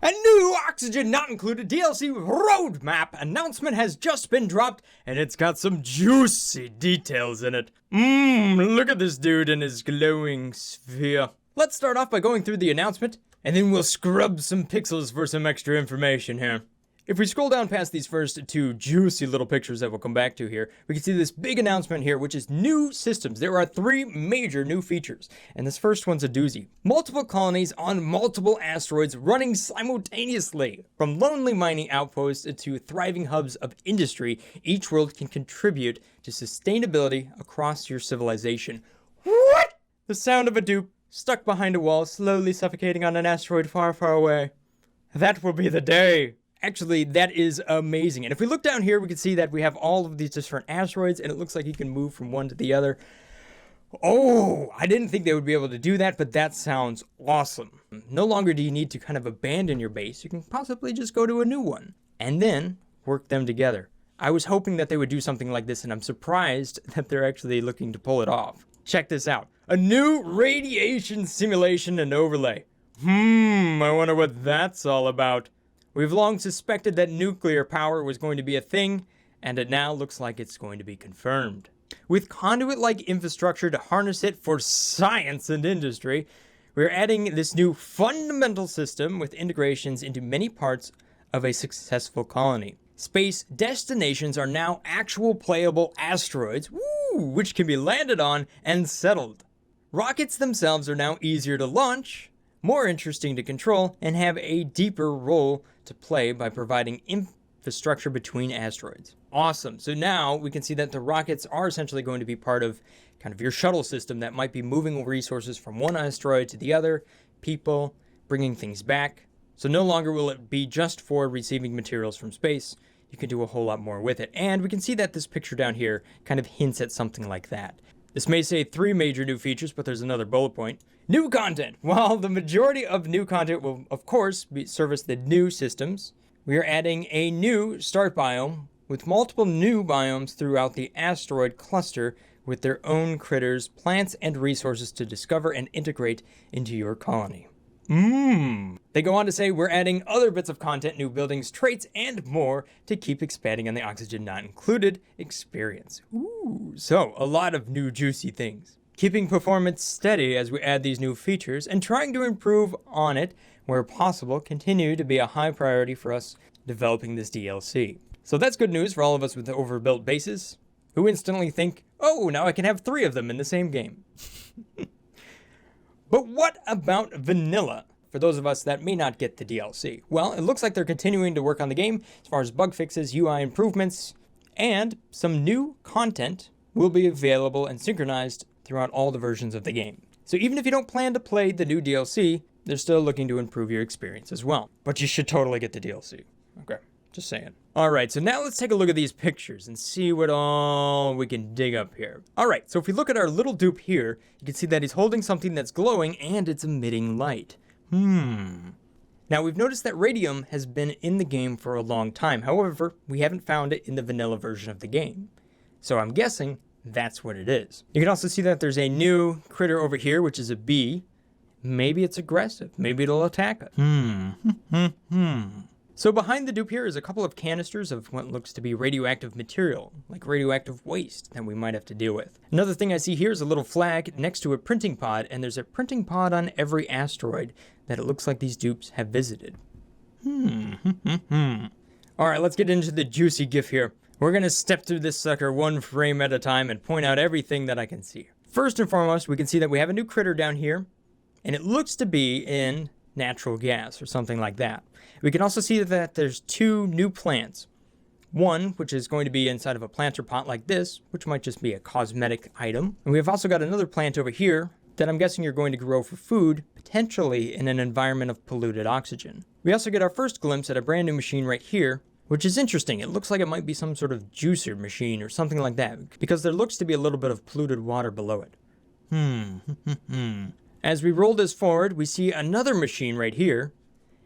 A new Oxygen Not Included DLC roadmap announcement has just been dropped, and it's got some juicy details in it. Look at this dude and his glowing sphere. Let's start off by going through the announcement, and then we'll scrub some pixels for some extra information here. If we scroll down past these first two juicy little pictures that we'll come back to here, we can see this big announcement here, which is new systems. There are 3 major new features, and this first one's a doozy. Multiple colonies on multiple asteroids running simultaneously. From lonely mining outposts to thriving hubs of industry, each world can contribute to sustainability across your civilization. What? The sound of a dupe stuck behind a wall, slowly suffocating on an asteroid far, far away. That will be the day. Actually, that is amazing. And if we look down here, we can see that we have all of these different asteroids, and it looks like you can move from one to the other. Oh, I didn't think they would be able to do that, but that sounds awesome. No longer do you need to kind of abandon your base. You can possibly just go to a new one and then work them together. I was hoping that they would do something like this, and I'm surprised that they're actually looking to pull it off. Check this out. A new radiation simulation and overlay. I wonder what that's all about. We've long suspected that nuclear power was going to be a thing, and it now looks like it's going to be confirmed. With conduit-like infrastructure to harness it for science and industry, we're adding this new fundamental system with integrations into many parts of a successful colony. Space destinations are now actual playable asteroids, which can be landed on and settled. Rockets themselves are now easier to launch, more interesting to control, and have a deeper role to play by providing infrastructure between asteroids. Awesome. So now we can see that the rockets are essentially going to be part of kind of your shuttle system that might be moving resources from one asteroid to the other, people, bringing things back. So no longer will it be just for receiving materials from space. You can do a whole lot more with it. And we can see that this picture down here kind of hints at something like that. This may say 3 major new features, but there's another bullet point. New content! While the majority of new content will, of course, service the new systems, we are adding a new start biome with multiple new biomes throughout the asteroid cluster with their own critters, plants, and resources to discover and integrate into your colony. They go on to say we're adding other bits of content, new buildings, traits, and more to keep expanding on the Oxygen Not Included experience. So a lot of new juicy things. Keeping performance steady as we add these new features and trying to improve on it where possible continue to be a high priority for us developing this DLC. So that's good news for all of us with overbuilt bases who instantly think, oh, now I can have 3 of them in the same game. But what about vanilla? For those of us that may not get the DLC. Well, it looks like they're continuing to work on the game as far as bug fixes, UI improvements, and some new content will be available and synchronized throughout all the versions of the game. So even if you don't plan to play the new DLC, they're still looking to improve your experience as well. But you should totally get the DLC. Okay, just saying. Alright, so now let's take a look at these pictures and see what all we can dig up here. Alright, so if we look at our little dupe here, you can see that he's holding something that's glowing and it's emitting light. Now we've noticed that radium has been in the game for a long time. However, we haven't found it in the vanilla version of the game. So I'm guessing that's what it is. You can also see that there's a new critter over here, which is a bee. Maybe it's aggressive. Maybe it'll attack us. So behind the dupe here is a couple of canisters of what looks to be radioactive material, like radioactive waste that we might have to deal with. Another thing I see here is a little flag next to a printing pod, and there's a printing pod on every asteroid that it looks like these dupes have visited. Alright, let's get into the juicy GIF here. We're gonna step through this sucker one frame at a time and point out everything that I can see. First and foremost, we can see that we have a new critter down here, and it looks to be in natural gas or something like that. We can also see that there's 2 new plants. One, which is going to be inside of a planter pot like this, which might just be a cosmetic item. And we've also got another plant over here that I'm guessing you're going to grow for food, potentially in an environment of polluted oxygen. We also get our first glimpse at a brand new machine right here, which is interesting. It looks like it might be some sort of juicer machine or something like that, because there looks to be a little bit of polluted water below it. As we roll this forward, we see another machine right here.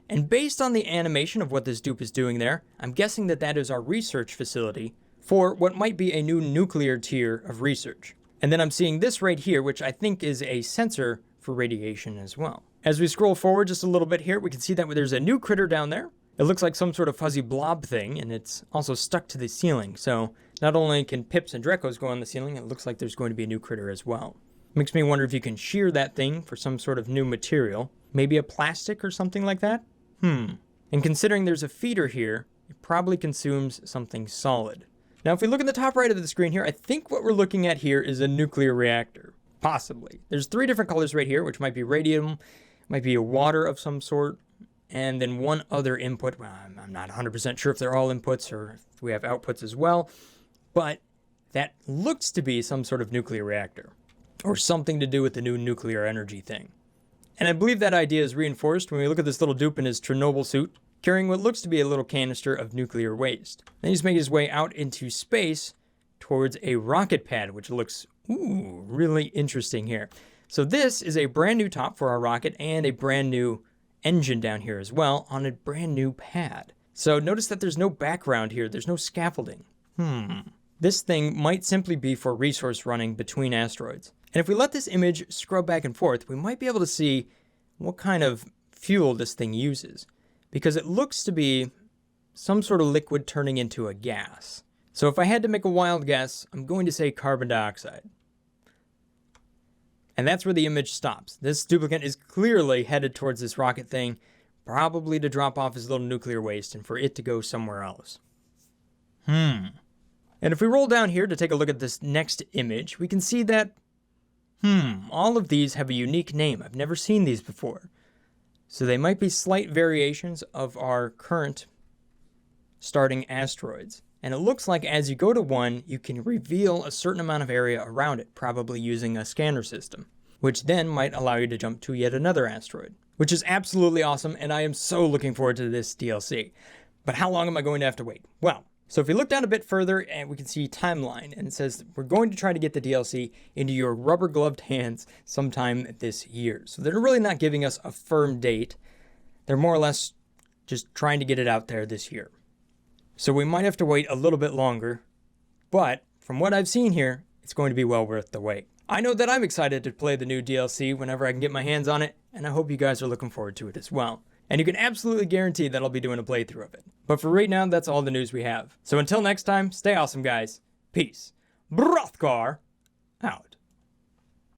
And based on the animation of what this dupe is doing there, I'm guessing that that is our research facility for what might be a new nuclear tier of research. And then I'm seeing this right here, which I think is a sensor for radiation as well. As we scroll forward just a little bit here, we can see that there's a new critter down there. It looks like some sort of fuzzy blob thing, and it's also stuck to the ceiling. So not only can Pips and Drecos go on the ceiling, it looks like there's going to be a new critter as well. Makes me wonder if you can shear that thing for some sort of new material. Maybe a plastic or something like that? And considering there's a feeder here, it probably consumes something solid. Now, if we look at the top right of the screen here, I think what we're looking at here is a nuclear reactor. Possibly. There's 3 different colors right here, which might be radium, might be a water of some sort, and then one other input. Well, I'm not 100% sure if they're all inputs or if we have outputs as well, but that looks to be some sort of nuclear reactor or something to do with the new nuclear energy thing. And I believe that idea is reinforced when we look at this little dupe in his Chernobyl suit, carrying what looks to be a little canister of nuclear waste. Then he's making his way out into space towards a rocket pad, which looks, really interesting here. So this is a brand new top for our rocket and a brand new engine down here as well on a brand new pad. So notice that there's no background here. There's no scaffolding. This thing might simply be for resource running between asteroids. And if we let this image scrub back and forth, we might be able to see what kind of fuel this thing uses, because it looks to be some sort of liquid turning into a gas. So if I had to make a wild guess, I'm going to say carbon dioxide. And that's where the image stops. This duplicate is clearly headed towards this rocket thing, probably to drop off his little nuclear waste and for it to go somewhere else. And if we roll down here to take a look at this next image, we can see that, all of these have a unique name. I've never seen these before. So they might be slight variations of our current starting asteroids. And it looks like as you go to one, you can reveal a certain amount of area around it, probably using a scanner system, which then might allow you to jump to yet another asteroid, which is absolutely awesome, and I am so looking forward to this DLC. But how long am I going to have to wait? Well, so if we look down a bit further, and we can see timeline, and it says we're going to try to get the DLC into your rubber-gloved hands sometime this year. So they're really not giving us a firm date. They're more or less just trying to get it out there this year. So we might have to wait a little bit longer, but from what I've seen here, it's going to be well worth the wait. I know that I'm excited to play the new DLC whenever I can get my hands on it, and I hope you guys are looking forward to it as well. And you can absolutely guarantee that I'll be doing a playthrough of it. But for right now, that's all the news we have. So until next time, stay awesome, guys. Peace. Brothgar